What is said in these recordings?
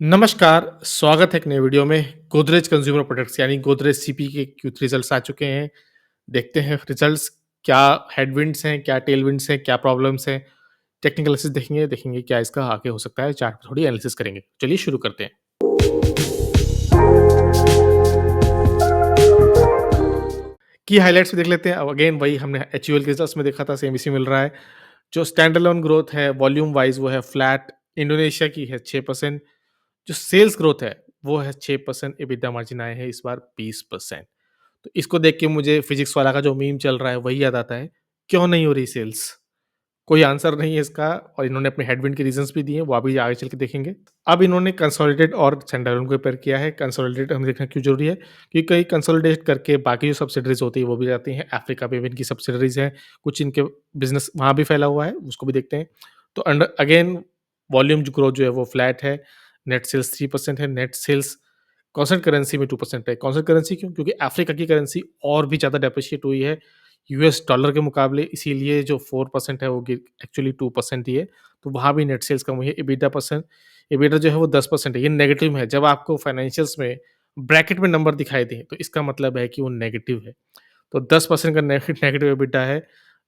नमस्कार, स्वागत है एक नए वीडियो में। गोदरेज कंज्यूमर प्रोडक्ट्स यानी गोदरेज सीपी के Q3 रिजल्ट्स आ चुके हैं। देखते हैं रिजल्ट्स क्या हेडविंड्स हैं, क्या टेलविंड्स हैं, क्या प्रॉब्लम्स हैं। टेक्निकल एनालिसिस देखेंगे क्या इसका आगे हो सकता है, चार्ट पे थोड़ी एनालिसिस करेंगे। चलिए शुरू करते हैं। की हाइलाइट्स में देख लेते हैं। अब अगेन वही हमने एचयूएल के रिजल्ट्स में देखा था, सेम इसी मिल रहा है। जो स्टैंड अलोन ग्रोथ है वॉल्यूम वाइज़ वो है फ्लैट। इंडोनेशिया की है 6%। जो सेल्स ग्रोथ है वो है 6%। एबिटा मार्जिन आए हैं इस बार 20%। तो इसको देख के मुझे फिजिक्स वाला का जो मीम चल रहा है वही याद आता है, क्यों नहीं हो रही सेल्स? कोई आंसर नहीं है इसका और इन्होंने अपने हेडविंड के रीज़न्स भी दिए हैं, वो अभी आगे चल के देखेंगे। अब इन्होंने कंसोलिडेट और स्टैंडअलोन को कंपेयर किया है। कंसोलिडेट हमें देखना क्यों ज़रूरी है? क्योंकि कई कंसोलिडेट करके बाकी जो सब्सिडरीज़ होती है वो भी जाती हैं। अफ्रीका में भी इनकी सब्सिडरीज़ हैं, कुछ इनके बिज़नेस वहाँ भी फैला हुआ है, उसको भी देखते हैं। तो अगेन वॉल्यूम जो ग्रोथ जो है वो फ्लैट है। नेट सेल्स 3% है। नेट सेल्स कांस्टेंट करेंसी में 2% है। कांस्टेंट करेंसी क्यों? क्योंकि अफ्रीका की करेंसी और भी ज़्यादा डेप्रिशिएट हुई है यूएस डॉलर के मुकाबले, इसीलिए जो 4% है वो एक्चुअली 2% ही है। तो वहाँ भी नेट सेल्स कम हुई है। एबिटा जो है वो 10% है, ये नेगेटिव में है। जब आपको फाइनेंशियल्स में ब्रैकेट में नंबर दिखाई दें तो इसका मतलब है कि वो नेगेटिव है। तो 10% का नेगेटिव एबिटा है।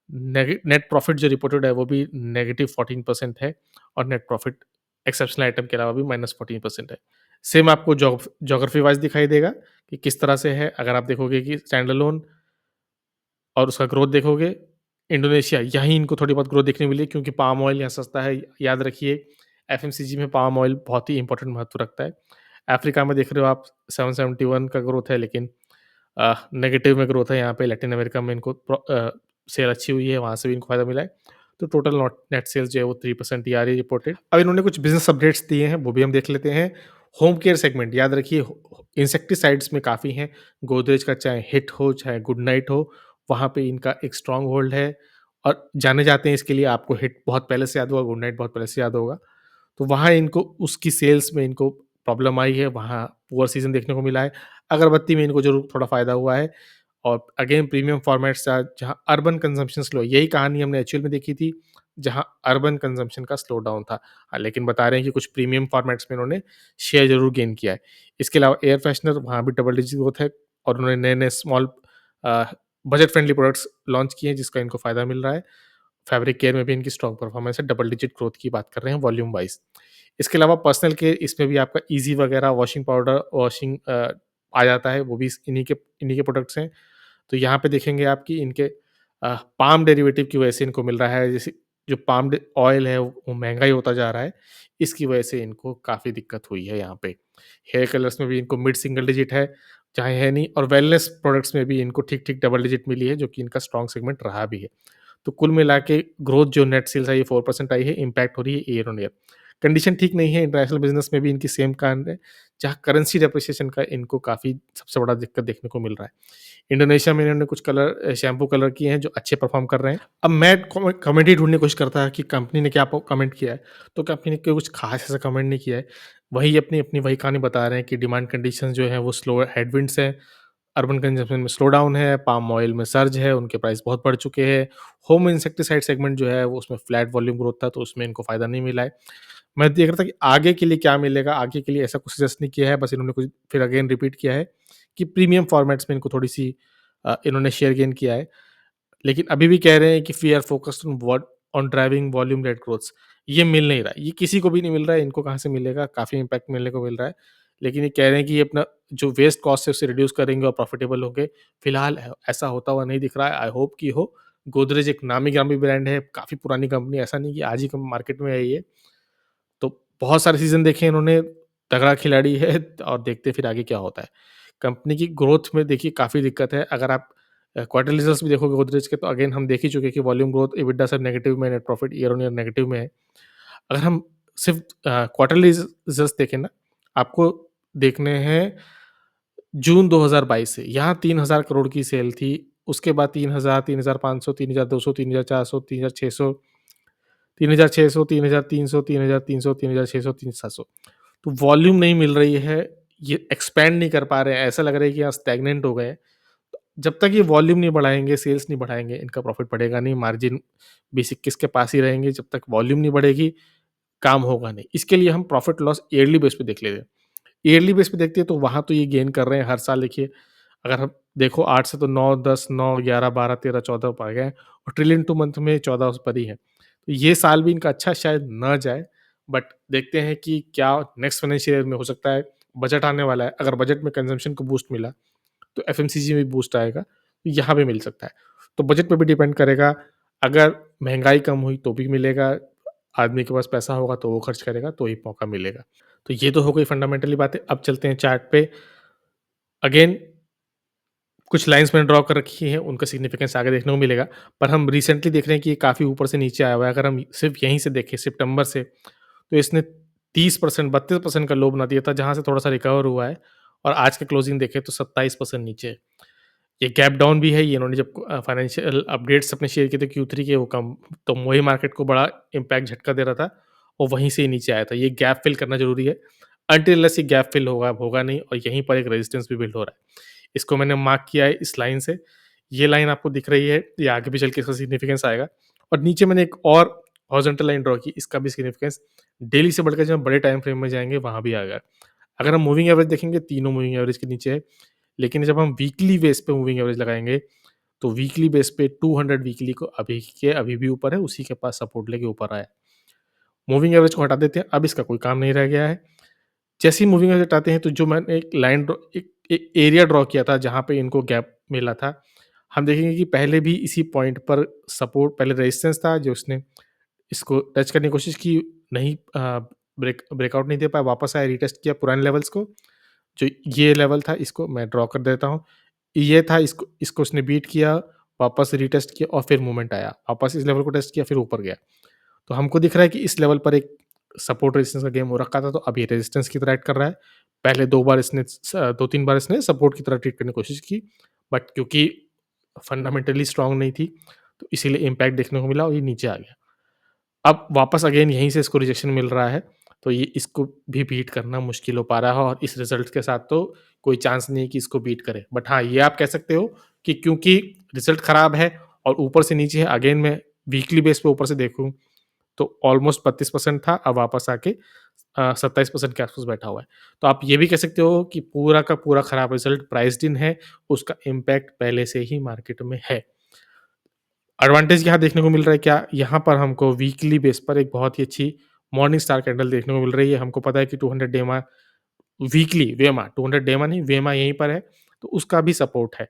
नेट प्रॉफिट जो रिपोर्टेड है वो भी नेगेटिव 14% है और नेट प्रॉफिट एक्सेप्शनल आइटम के अलावा भी -14% है। सेम आपको ज्योग्राफी वाइज़ दिखाई देगा कि किस तरह से है। अगर आप देखोगे कि स्टैंड अलोन और उसका ग्रोथ देखोगे, इंडोनेशिया यहीं इनको थोड़ी बहुत ग्रोथ देखने मिली क्योंकि पाम ऑयल यहाँ सस्ता है। याद रखिए एफएमसीजी में पाम ऑयल बहुत ही इम्पोर्टेंट महत्व रखता है। अफ्रीका में देख रहे हो आप 771 का ग्रोथ है, लेकिन नेगेटिव में ग्रोथ है यहाँ पे। लैटिन अमेरिका में इनको सेल अच्छी हुई है, वहाँ से भी इनको फ़ायदा मिला है। तो टोटल नॉट नेट सेल्स जो है वो 3% ही आ रही है रिपोर्टेड। अब इन्होंने कुछ बिज़नेस अपडेट्स दिए हैं, वो भी हम देख लेते हैं। होम केयर सेगमेंट याद रखिए इंसेक्टिसाइड्स में काफ़ी हैं। गोदरेज का चाहे हिट हो, चाहे गुड नाइट हो, वहाँ पे इनका एक स्ट्रॉन्ग होल्ड है और जाने जाते हैं इसके लिए। आपको हिट बहुत पहले से याद होगा, गुड नाइट बहुत पहले से याद होगा। तो वहाँ इनको उसकी सेल्स में इनको प्रॉब्लम आई है, वहाँ पुअर सीज़न देखने को मिला है। अगरबत्ती में इनको ज़रूर थोड़ा फ़ायदा हुआ है और अगेन प्रीमियम फॉर्मेट्स जहाँ अर्बन कंज़म्पशन स्लो, यही कहानी हमने एचयूएल में देखी थी, जहाँ अर्बन कंज़म्पशन का स्लो डाउन था। लेकिन बता रहे हैं कि कुछ प्रीमियम फॉर्मेट्स में इन्होंने शेयर ज़रूर गेन किया है। इसके अलावा एयर फ्रेशनर वहाँ भी डबल डिजिट ग्रोथ है और उन्होंने नए-नए स्मॉल अ, बजट फ्रेंडली प्रोडक्ट्स लॉन्च किए हैं जिसका इनको फ़ायदा मिल रहा है। फैब्रिक केयर में भी इनकी स्ट्रॉन्ग परफॉर्मेंस है, डबल डिजिट ग्रोथ की बात कर रहे हैं वॉल्यूम वाइज़। इसके अलावा पर्सनल केयर इसमें भी आपका ईज़ी वगैरह वॉशिंग पाउडर, वॉशिंग आ जाता है, वो भी इन्हीं के प्रोडक्ट्स हैं। तो यहाँ पे देखेंगे आप कि इनके पाम डेरिवेटिव की वजह से इनको मिल रहा है, जैसे जो पाम ऑयल है वो महँगा ही होता जा रहा है, इसकी वजह से इनको काफ़ी दिक्कत हुई है यहाँ पे। हेयर कलर्स में भी इनको मिड सिंगल डिजिट है, जहाँ है नहीं, और वेलनेस प्रोडक्ट्स में भी इनको ठीक-ठीक डबल डिजिट मिली है, जो कि इनका स्ट्रॉन्ग सेगमेंट रहा भी है। तो कुल मिला के ग्रोथ जो नेट सेल्स आई है 4% आई है, इम्पैक्ट हो रही है ईयर ऑन ईयर। कंडीशन ठीक नहीं है, इंटरनेशनल बिज़नेस में भी इनकी सेम कांड है, जहाँ करेंसी डेप्रिसिएशन का इनको काफ़ी सबसे बड़ा दिक्कत देखने को मिल रहा है। इंडोनेशिया में इन्होंने कुछ शैम्पू कलर किए हैं जो अच्छे परफ़ॉर्म कर रहे हैं। अब मैं कमेंट ही ढूँढने की कोशिश करता कि कंपनी ने क्या कमेंट किया है, तो कंपनी ने कोई कुछ ख़ास ऐसा कमेंट नहीं किया है। वही अपनी-अपनी वही कहानी बता रहे हैं कि डिमांड कंडीशंस जो हैं वो स्लो हेडविंड्स हैं, अर्बन कंजम्पशन में स्लो डाउन है, पाम ऑयल में सर्ज है, उनके प्राइस बहुत बढ़ चुके हैं। होम इंसेक्टिसाइड सेगमेंट जो है वो उसमें फ्लैट वॉल्यूम ग्रोथ था, तो उसमें इनको फ़ायदा नहीं मिला है। मैं देख रहा था कि आगे के लिए क्या मिलेगा, आगे के लिए ऐसा कुछ सजेस्ट नहीं किया है, बस इन्होंने कुछ फिर अगेन रिपीट किया है कि प्रीमियम फॉर्मेट्स में इनको थोड़ी-सी इन्होंने शेयर गेन किया है। लेकिन अभी भी कह रहे हैं कि we are focused on driving volume led growths. ये मिल नहीं रहा है, ये किसी को भी नहीं मिल रहा है, इनको कहाँ से मिलेगा? काफ़ी इम्पैक्ट मिलने को मिल रहा है। लेकिन ये कह रहे हैं कि ये अपना जो वेस्ट कॉस्ट है उसे रिड्यूस करेंगे और प्रॉफिटेबल होंगे। फिलहाल ऐसा होता हुआ नहीं दिख रहा है, आई होप कि हो। गोदरेज एक नामी-गिरामी ब्रांड है, काफ़ी पुरानी कंपनी है, ऐसा नहीं कि आज ही मार्केट में आई है। तो बहुत सारे सीज़न देखे इन्होंने, तगड़ा खिलाड़ी है और देखते हैं फिर आगे क्या होता है। कंपनी की ग्रोथ में देखिए काफ़ी दिक्कत है। अगर आप क्वार्टरली रिजल्ट्स भी देखोगे गोदरेज के, तो अगेन हम देख ही चुके हैं कि वॉल्यूम ग्रोथ, एबिटा सब नेगेटिव में, net profit year on year negative में है। अगर हम सिर्फ़ क्वार्टरली रिजल्ट्स देखें ना, आपको देखने हैं जून 2022 से, यहाँ 3,000 करोड़ की सेल थी। उसके बाद 3,000, 3,500, 3,200, 3,400, 3,600, 3,600, 3,300, 3,300, 3,600, 3,700। तो वॉल्यूम नहीं मिल रही है, ये एक्सपैंड नहीं कर पा रहे हैं, ऐसा लग रहा है कि यहाँ स्टैग्नेंट हो गए हैं। तो जब तक ये वॉल्यूम नहीं बढ़ाएँगे, सेल्स नहीं बढ़ाएँगे, इनका प्रॉफिट बढ़ेगा नहीं, मार्जिन बेसिक किसके पास ही रहेंगे। जब तक वॉल्यूम नहीं बढ़ेगी, काम होगा नहीं। इसके लिए हम प्रॉफ़िट लॉस ईयरली बेस पे देख लेते हैं। ईयरली बेस पे देखते हैं तो वहाँ तो ये गेन कर रहे हैं हर साल देखिए, अगर हम देखो 8 से तो 9, 10, 9, 11, 12, 13, 14 पा गए हैं और ट्रिलियन टू मंथ में 14 उस पर ही है। तो ये साल भी इनका अच्छा शायद ना जाए, बट देखते हैं कि क्या नेक्स्ट फाइनेंशियल ईयर में हो सकता है। बजट आने वाला है, अगर बजट में कंजम्पशन को बूस्ट मिला, तो एफएमसीजी में भी बूस्ट आएगा, तो यहाँ भी मिल सकता है। तो बजट पे भी डिपेंड करेगा, अगर महँगाई कम हुई तो भी मिलेगा, आदमी के पास पैसा होगा तो वो खर्च करेगा तो ही मौका मिलेगा। तो ये तो हो गई फंडामेंटली बातें, अब चलते हैं चार्ट पे। अगेन कुछ लाइन्स मैंने ड्रॉ कर रखी हैं, उनका सिग्निफिकेंस आगे देखने को मिलेगा, पर हम रिसेंटली देख रहे हैं कि ये काफ़ी ऊपर से नीचे आया हुआ है। अगर हम सिर्फ़ यहीं से देखें सितंबर से, तो इसने 30% 32% का लो बना दिया था, जहाँ से थोड़ा-सा रिकवर हुआ है और आज के क्लोजिंग देखें तो 27% नीचे है। ये गैप डाउन भी है, ये इन्होंने जब फाइनेंशियल अपडेट्स अपने शेयर किए थे क्यू3 के, वो कम तो वही मार्केट को बड़ा इम्पैक्ट झटका दे रहा था और वहीं से ही नीचे आया था। ये गैप फिल करना ज़रूरी है, अनटिल अनलेस ये गैप फिल होगा होगा नहीं, और यहीं पर एक रेजिस्टेंस भी बिल्ड हो रहा है। इसको मैंने मार्क किया है इस लाइन से, ये लाइन आपको दिख रही है, ये आगे भी चल के इसका सिग्निफिकेंस आएगा। और नीचे मैंने एक और हॉरिज़ॉन्टल लाइन ड्रॉ की, इसका भी सिग्निफिकेंस डेली से बढ़कर जब हम बड़े टाइम फ्रेम में जाएँगे वहाँ भी आएगा। अगर हम मूविंग एवरेज देखेंगे, तीनों मूविंग एवरेज के नीचे है, लेकिन जब हम वीकली बेस पे मूविंग एवरेज लगाएँगे, तो वीकली बेस पे 200 वीकली को अभी के अभी भी ऊपर है, उसी के पास सपोर्ट लेके ऊपर आया है। मूविंग एवरेज को हटा देते हैं, अब इसका कोई काम नहीं रह गया है। जैसे ही मूविंग एवरेज हटाते हैं, तो जो मैंने एक लाइन ड्रॉ एक एरिया ड्रॉ किया था जहाँ पे इनको गैप मिला था, हम देखेंगे कि पहले भी इसी पॉइंट पर सपोर्ट, पहले रेजिस्टेंस था जो उसने इसको टच करने की कोशिश की, नहीं ब्रेकआउट नहीं दे पाया, वापस आया, रीटेस्ट किया पुराने लेवल्स को। जो ये लेवल था, इसको मैं ड्रॉ कर देता हूँ। ये था, इसको इसको उसने बीट किया, वापस रीटेस्ट किया और फिर मूवमेंट आया। वापस इस लेवल को टेस्ट किया, फिर ऊपर गया। तो हमको दिख रहा है कि इस लेवल पर एक सपोर्ट रेजिस्टेंस का गेम हो रखा था, तो अब ये रेजिस्टेंस की तरह एक्ट कर रहा है। पहले 2 बार इसने 2-3 बार इसने सपोर्ट की तरह ट्रीट करने की कोशिश की, बट क्योंकि फंडामेंटली स्ट्रॉन्ग नहीं थी, तो इसीलिए इम्पैक्ट देखने को मिला और ये नीचे आ गया। अब वापस अगेन यहीं से इसको रिजेक्शन मिल रहा है, तो ये इसको भी बीट करना मुश्किल हो पा रहा है और इस रिज़ल्ट के साथ तो कोई चांस नहीं है कि इसको बीट करे। बट हाँ, ये आप कह सकते हो कि क्योंकि रिज़ल्ट खराब है और ऊपर से नीचे है, अगेन मैं वीकली बेस पे ऊपर से देखूँ, तो ऑलमोस्ट 32% था, अब वापस आके 27% के आस-पास बैठा हुआ है। तो आप ये भी कह सकते हो कि पूरा का पूरा खराब रिज़ल्ट प्राइस्ड इन है, उसका इम्पैक्ट पहले से ही मार्केट में है। एडवांटेज यहाँ देखने को मिल रहा है क्या? यहाँ पर हमको वीकली बेस पर एक बहुत ही अच्छी मॉर्निंग स्टार कैंडल देखने को मिल रही है। हमको पता है कि 200 डेमा वीकली वेमा 200 डेमा नहीं, वेमा यहीं पर है, तो उसका भी सपोर्ट है।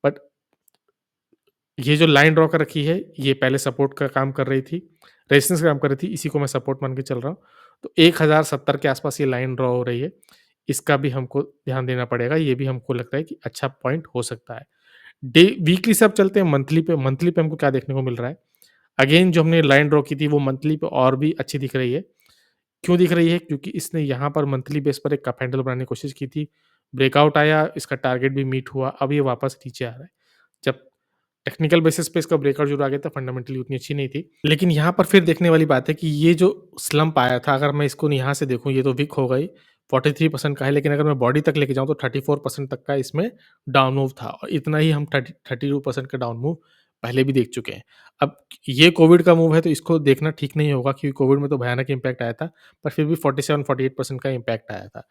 बट ये जो लाइन ड्रॉ कर रखी है, ये पहले सपोर्ट का काम कर रही थी, रेजिस्टेंस का काम कर रही थी, इसी को मैं सपोर्ट मान के चल रहा हूँ। तो 1070 के आसपास ये लाइन ड्रॉ हो रही है, इसका भी हमको ध्यान देना पड़ेगा, ये भी हमको लगता है कि अच्छा पॉइंट हो सकता है। डे वीकली से अब चलते हैं मंथली पे हमको क्या देखने को मिल रहा है? अगेन जो हमने लाइन ड्रॉ की थी वो मंथली पे और भी अच्छी दिख रही है। क्यों दिख रही है? क्योंकि इसने यहाँ पर मंथली बेस पर एक कप हैंडल बनाने की कोशिश की थी। ब्रेकआउट आया, इसका टारगेट भी मीट हुआ, अब ये वापस नीचे आ रहा है। जब टेक्निकल बेसिस पे इसका ब्रेकआउट ज़रूर आ गया था, फंडामेंटली उतनी अच्छी नहीं थी। लेकिन यहाँ पर फिर देखने वाली बात है कि ये जो स्लंप आया था, अगर मैं इसको यहाँ से देखूँ, ये तो वीक हो गई, 43% का है, लेकिन अगर मैं बॉडी तक लेके जाऊँ तो 34% तक का इसमें डाउन मूव था और इतना ही हम 32% का डाउन मूव पहले भी देख चुके हैं। अब ये कोविड का मूव है, तो इसको देखना ठीक नहीं होगा क्योंकि कोविड में तो भयानक इम्पैक्ट आया था, पर फिर भी 47-48% का इम्पैक्ट आया था।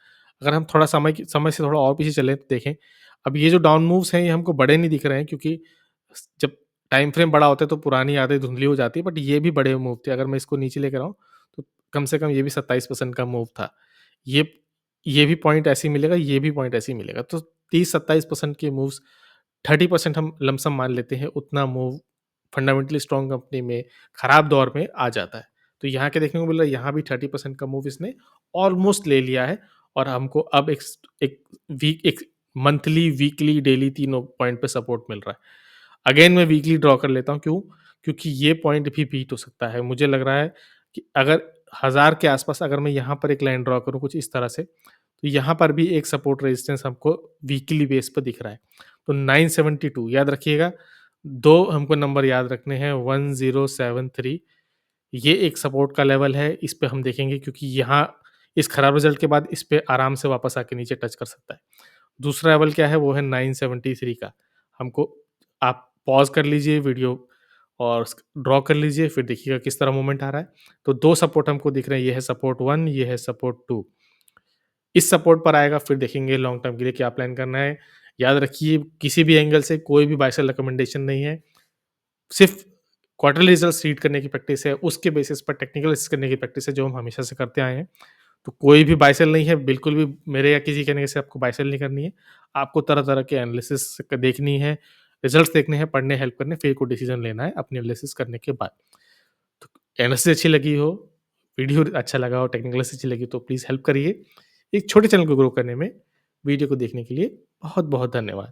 अगर हम थोड़ा समय से थोड़ा और पीछे चलें तो देखें, अब ये जो डाउन मूव्स हैं, ये हमको बड़े नहीं दिख रहे हैं क्योंकि जब टाइम फ्रेम बड़ा होता है तो पुरानी यादें धुंधली हो जाती है, बट ये भी बड़े मूव थे। अगर मैं इसको नीचे लेकर आऊँ, तो कम से कम ये भी 27% का मूव था। ये ये भी पॉइंट ऐसे ही मिलेगा, ये भी पॉइंट ऐसे ही मिलेगा। तो 30-27% के मूव्स, 30% हम लमसम मान लेते हैं, उतना मूव फंडामेंटली स्ट्रॉन्ग कंपनी में खराब दौर में आ जाता है। तो यहाँ क्या देखने को मिल रहा है, यहाँ भी 30% का मूव इसने ऑलमोस्ट ले लिया है और हमको अब एक मंथली, वीकली, डेली तीनों पॉइंट पे सपोर्ट मिल रहा है। अगेन मैं वीकली ड्रॉ कर लेता हूँ, क्यों? क्योंकि ये पॉइंट भी बीट हो सकता है। मुझे लग रहा है कि अगर 1000 के आसपास अगर मैं यहाँ पर एक लाइन ड्रॉ करूँ कुछ इस तरह से, तो यहाँ पर भी एक सपोर्ट रेजिस्टेंस हमको वीकली बेस पे दिख रहा है। तो 972 याद रखिएगा, 2 हमको नंबर याद रखने हैं, 1073, ये एक सपोर्ट का लेवल है, इस पे हम देखेंगे क्योंकि यहाँ इस खराब रिज़ल्ट के बाद इस पे आराम से वापस आके नीचे टच कर सकता है। दूसरा लेवल क्या है, वो है 973 का। हमको आप पॉज़ कर लीजिए वीडियो और ड्रॉ कर लीजिए, फिर देखिएगा किस तरह मूवमेंट आ रहा है। तो 2 सपोर्ट हमको दिख रहे हैं, ये है सपोर्ट 1, ये है सपोर्ट 2। इस सपोर्ट पर आएगा, फिर देखेंगे लॉन्ग टर्म के लिए क्या प्लान करना है। याद रखिए, किसी भी एंगल से कोई भी बाय सेल रिकमेंडेशन नहीं है। सिर्फ़ क्वार्टरली रिजल्ट्स रीड करने की प्रैक्टिस है, उसके बेसिस पर टेक्निकल एनालिसिस करने की प्रैक्टिस है, जो हम हमेशा से करते आए हैं। तो कोई भी बाय सेल नहीं है, बिल्कुल भी मेरे या किसी कहने से आपको बाय सेल नहीं करनी है। आपको तरह-तरह के एनालिसिस क देखनी है, रिजल्ट्स देखने हैं, पढ़ने हेल्प करने, फिर कोई डिसीजन लेना है अपनी एनालिसिस करने के बाद। तो एनालिसिस अच्छी लगी हो, वीडियो अच्छा लगा हो, टेक्निकल एनालिसिस अच्छी लगी तो प्लीज़ हेल्प करिए। एक छोटे चैनल को ग्रो करने में वीडियो को देखने के लिए बहुत-बहुत धन्यवाद।